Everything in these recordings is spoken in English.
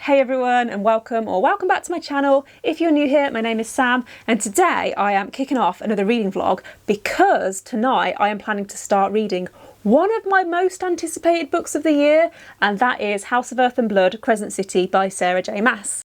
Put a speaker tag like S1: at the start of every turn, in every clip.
S1: Hey everyone, and welcome back to my channel. If you're new here, my name is Sam, and today I am kicking off another reading vlog because tonight I am planning to start reading one of my most anticipated books of the year, and that is House of Earth and Blood, Crescent City by Sarah J. Maas.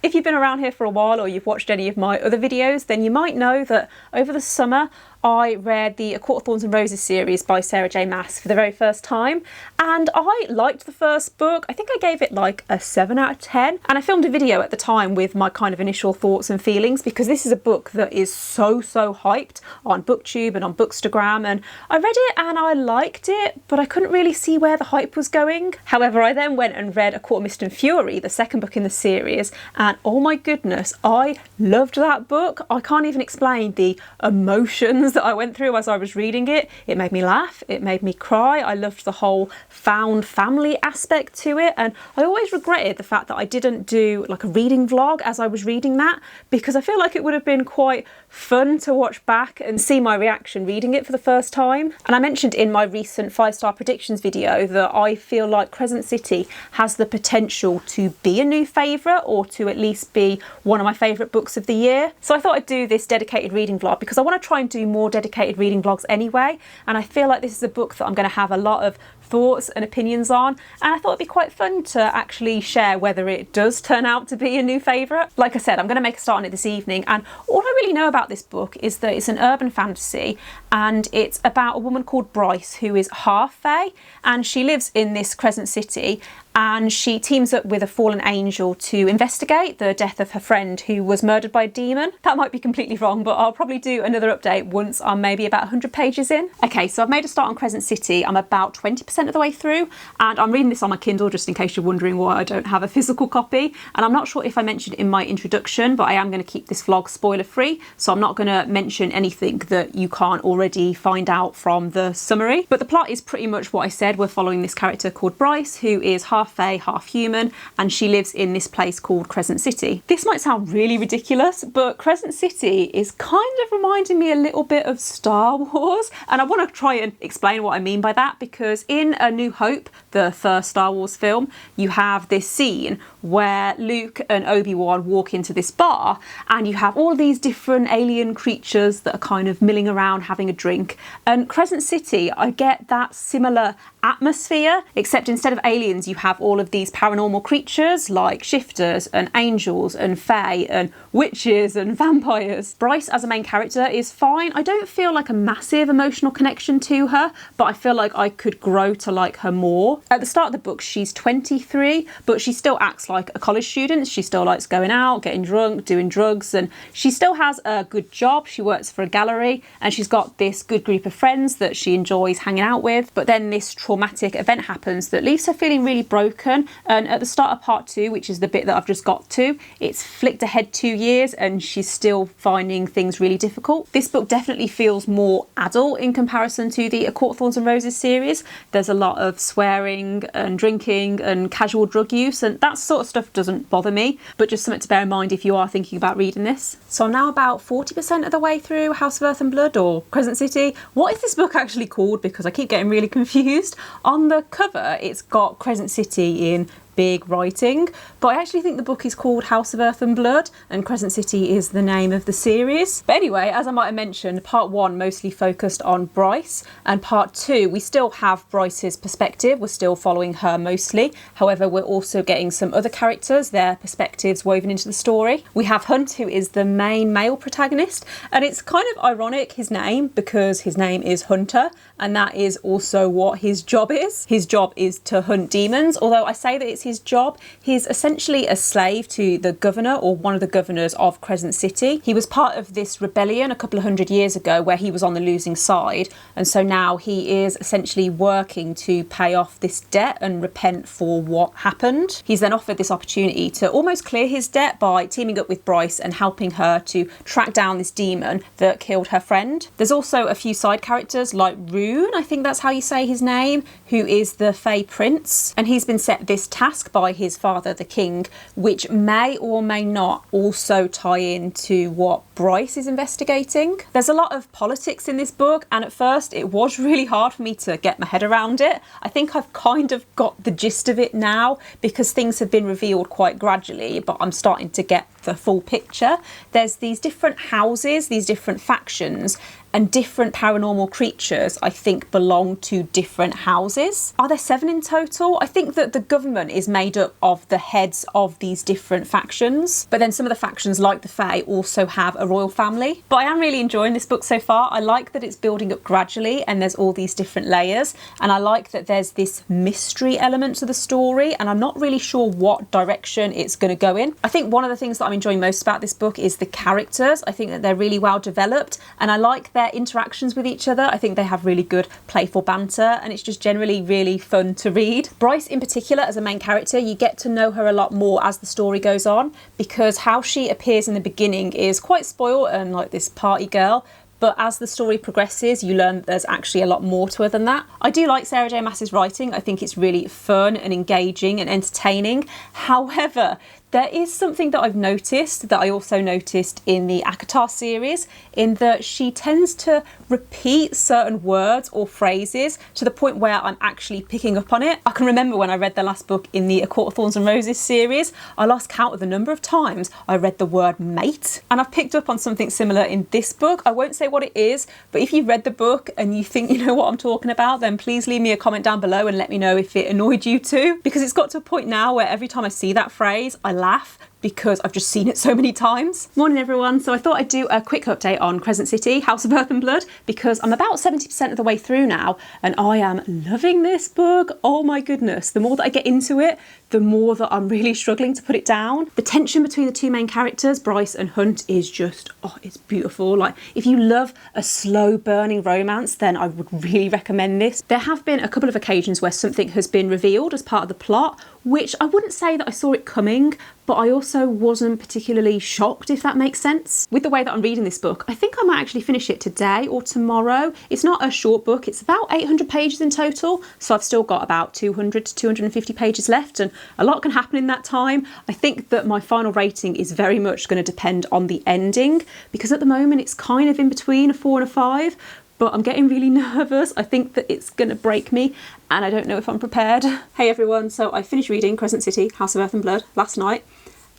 S1: If you've been around here for a while or you've watched any of my other videos, then you might know that over the summer I read the A Court of Thorns and Roses series by Sarah J. Maas for the very first time, and I liked the first book. I think I gave it like a 7 out of 10, and I filmed a video at the time with my kind of initial thoughts and feelings because this is a book that is so hyped on BookTube and on Bookstagram, and I read it and I liked it, but I couldn't really see where the hype was going. However, I then went and read A Court of Mist and Fury, the second book in the series, and oh my goodness, I loved that book. I can't even explain the emotions that I went through as I was reading it. It made me laugh, it made me cry. I loved the whole found family aspect to it, and I always regretted the fact that I didn't do like a reading vlog as I was reading that, because I feel like it would have been quite fun to watch back and see my reaction reading it for the first time. And I mentioned in my recent 5-star predictions video that I feel like Crescent City has the potential to be a new favourite, or to at least be one of my favourite books of the year. So I thought I'd do this dedicated reading vlog because I want to try and do more dedicated reading vlogs anyway, and I feel like this is a book that I'm going to have a lot of thoughts and opinions on, and I thought it'd be quite fun to actually share whether it does turn out to be a new favourite. Like I said, I'm going to make a start on it this evening, and all I really know about this book is that it's an urban fantasy, and it's about a woman called Bryce who is half fae, and she lives in this Crescent City, and she teams up with a fallen angel to investigate the death of her friend who was murdered by a demon. That might be completely wrong, but I'll probably do another update once I'm maybe about 100 pages in. Okay, so I've made a start on Crescent City. I'm about 20% of the way through, and I'm reading this on my Kindle just in case you're wondering why I don't have a physical copy. And I'm not sure if I mentioned in my introduction, but I am going to keep this vlog spoiler free, so I'm not going to mention anything that you can't already find out from the summary. But the plot is pretty much what I said. We're following this character called Bryce, who is half fae, half human, and she lives in this place called Crescent City. This might sound really ridiculous, but Crescent City is kind of reminding me a little bit of Star Wars, and I want to try and explain what I mean by that, because in A New Hope, the first Star Wars film, you have this scene where Luke and Obi-Wan walk into this bar, and you have all these different alien creatures that are kind of milling around having a drink. And Crescent City, I get that similar atmosphere, except instead of aliens you have all of these paranormal creatures like shifters and angels and fae and witches and vampires. Bryce as a main character is fine. I don't feel like a massive emotional connection to her, but I feel like I could grow to like her more. At the start of the book she's 23, but she still acts like a college student. She still likes going out, getting drunk, doing drugs, and she still has a good job. She works for a gallery, and she's got this good group of friends that she enjoys hanging out with. But then this traumatic event happens that leaves her feeling really broken, and at the start of part 2, which is the bit that I've just got to, it's flicked ahead 2 years and she's still finding things really difficult. This book definitely feels more adult in comparison to the A Court of Thorns and Roses series. There's a lot of swearing and drinking and casual drug use, and that sort of stuff doesn't bother me, but just something to bear in mind if you are thinking about reading this. So I'm now about 40% of the way through House of Earth and Blood, or Crescent City. What is this book actually called? Because I keep getting really confused. On the cover it's got Crescent City in big writing, but I actually think the book is called House of Earth and Blood, and Crescent City is the name of the series. But anyway, as I might have mentioned, part 1 mostly focused on Bryce, and part 2 we still have Bryce's perspective. We're still following her mostly. However, we're also getting some other characters, their perspectives woven into the story. We have Hunt, who is the main male protagonist, and it's kind of ironic, his name, because his name is Hunter, and that is also what his job is. His job is to hunt demons. Although I say that it's his job, he's essentially a slave to the governor, or one of the governors of Crescent City. He was part of this rebellion a couple of 100 years ago where he was on the losing side, and so now he is essentially working to pay off this debt and repent for what happened. He's then offered this opportunity to almost clear his debt by teaming up with Bryce and helping her to track down this demon that killed her friend. There's also a few side characters like Rune, I think that's how you say his name, who is the Fae Prince, and he's been set this task by his father, the king, which may or may not also tie into what Bryce is investigating. There's a lot of politics in this book, and at first it was really hard for me to get my head around it. I think I've kind of got the gist of it now because things have been revealed quite gradually, but I'm starting to get the full picture. There's these different houses, these different factions, and different paranormal creatures, I think, belong to different houses. Are there 7 in total? I think that the government is made up of the heads of these different factions, but then some of the factions, like the Fae, also have a royal family. But I am really enjoying this book so far. I like that it's building up gradually and there's all these different layers, and I like that there's this mystery element to the story, and I'm not really sure what direction it's going to go in. I think one of the things that I'm enjoying most about this book is the characters. I think that they're really well developed, and I like their interactions with each other. I think they have really good playful banter, and it's just generally really fun to read. Bryce in particular, as a main character, you get to know her a lot more as the story goes on, because how she appears in the beginning is quite spoiled and like this party girl, but as the story progresses, you learn that there's actually a lot more to her than that. I do like Sarah J. Maas's writing. I think it's really fun and engaging and entertaining. However, there is something that I've noticed that I also noticed in the ACOTAR series, in that she tends to repeat certain words or phrases to the point where I'm actually picking up on it. I can remember when I read the last book in the A Court of Thorns and Roses series, I lost count of the number of times I read the word mate, and I've picked up on something similar in this book. I won't say what it is, but if you've read the book and you think you know what I'm talking about, then please leave me a comment down below and let me know if it annoyed you too, because it's got to a point now where every time I see that phrase, I laugh because I've just seen it so many times. Morning everyone, so I thought I'd do a quick update on Crescent City, House of Earth and Blood, because I'm about 70% of the way through now and I am loving this book. Oh my goodness, the more that I get into it, the more that I'm really struggling to put it down. The tension between the two main characters, Bryce and Hunt, is just, oh, it's beautiful. Like, if you love a slow burning romance, then I would really recommend this. There have been a couple of occasions where something has been revealed as part of the plot, which I wouldn't say that I saw it coming, but I also wasn't particularly shocked, if that makes sense. With the way that I'm reading this book, I think I might actually finish it today or tomorrow. It's not a short book, it's about 800 pages in total, so I've still got about 200 to 250 pages left, and a lot can happen in that time. I think that my final rating is very much going to depend on the ending, because at the moment it's kind of in between a 4 and a 5, but I'm getting really nervous. I think that it's going to break me, and I don't know if I'm prepared. Hey everyone, so I finished reading Crescent City, House of Earth and Blood last night,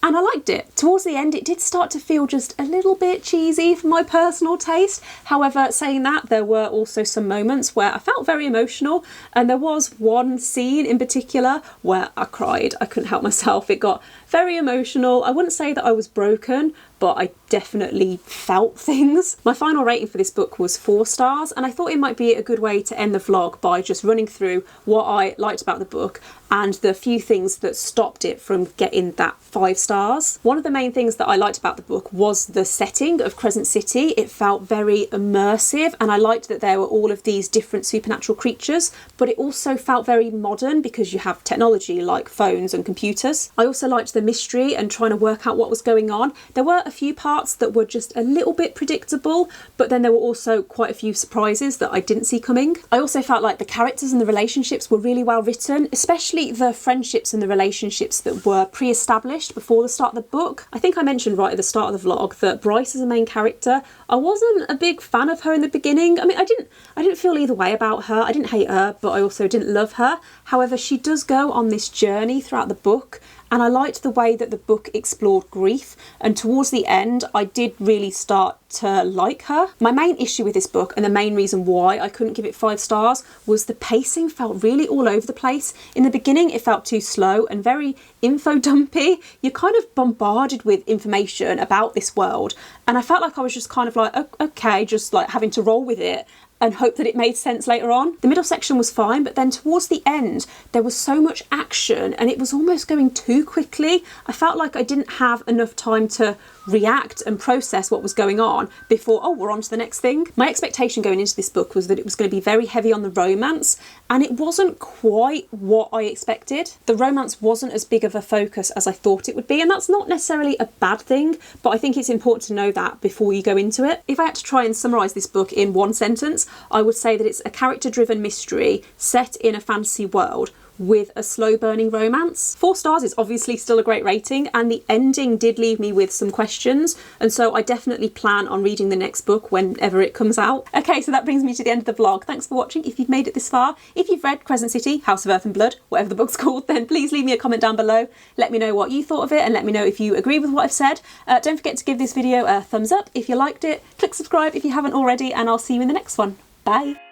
S1: and I liked it. Towards the end, it did start to feel just a little bit cheesy for my personal taste. However, saying that, there were also some moments where I felt very emotional, and there was one scene in particular where I cried. I couldn't help myself. It got very emotional. I wouldn't say that I was broken, but I definitely felt things. My final rating for this book was 4 stars, and I thought it might be a good way to end the vlog by just running through what I liked about the book and the few things that stopped it from getting that 5 stars. One of the main things that I liked about the book was the setting of Crescent City. It felt very immersive, and I liked that there were all of these different supernatural creatures, but it also felt very modern because you have technology like phones and computers. I also liked the mystery and trying to work out what was going on. There were a few parts that were just a little bit predictable, but then there were also quite a few surprises that I didn't see coming. I also felt like the characters and the relationships were really well written, especially the friendships and the relationships that were pre-established before the start of the book. I think I mentioned right at the start of the vlog that Bryce is a main character. I wasn't a big fan of her in the beginning. I mean, I didn't feel either way about her. I didn't hate her, but I also didn't love her. However, she does go on this journey throughout the book, and I liked the way that the book explored grief, and towards the end I did really start to like her. My main issue with this book, and the main reason why I couldn't give it 5 stars, was the pacing felt really all over the place. In the beginning it felt too slow and very info dumpy. You're kind of bombarded with information about this world, and I felt like I was just kind of like, okay, just like having to roll with it and hope that it made sense later on. The middle section was fine, but then towards the end there was so much action and it was almost going too quickly. I felt like I didn't have enough time to react and process what was going on before, oh, we're on to the next thing. My expectation going into this book was that it was going to be very heavy on the romance, and it wasn't quite what I expected. The romance wasn't as big of a focus as I thought it would be, and that's not necessarily a bad thing, but I think it's important to know that before you go into it. If I had to try and summarise this book in one sentence, I would say that it's a character-driven mystery set in a fantasy world with a slow burning romance. 4 stars is obviously still a great rating, and the ending did leave me with some questions, and so I definitely plan on reading the next book whenever it comes out. Okay, so that brings me to the end of the vlog. Thanks for watching if you've made it this far. If you've read Crescent City, House of Earth and Blood, whatever the book's called, then please leave me a comment down below. Let me know what you thought of it and let me know if you agree with what I've said. Don't forget to give this video a thumbs up if you liked it. Click subscribe if you haven't already, and I'll see you in the next one. Bye!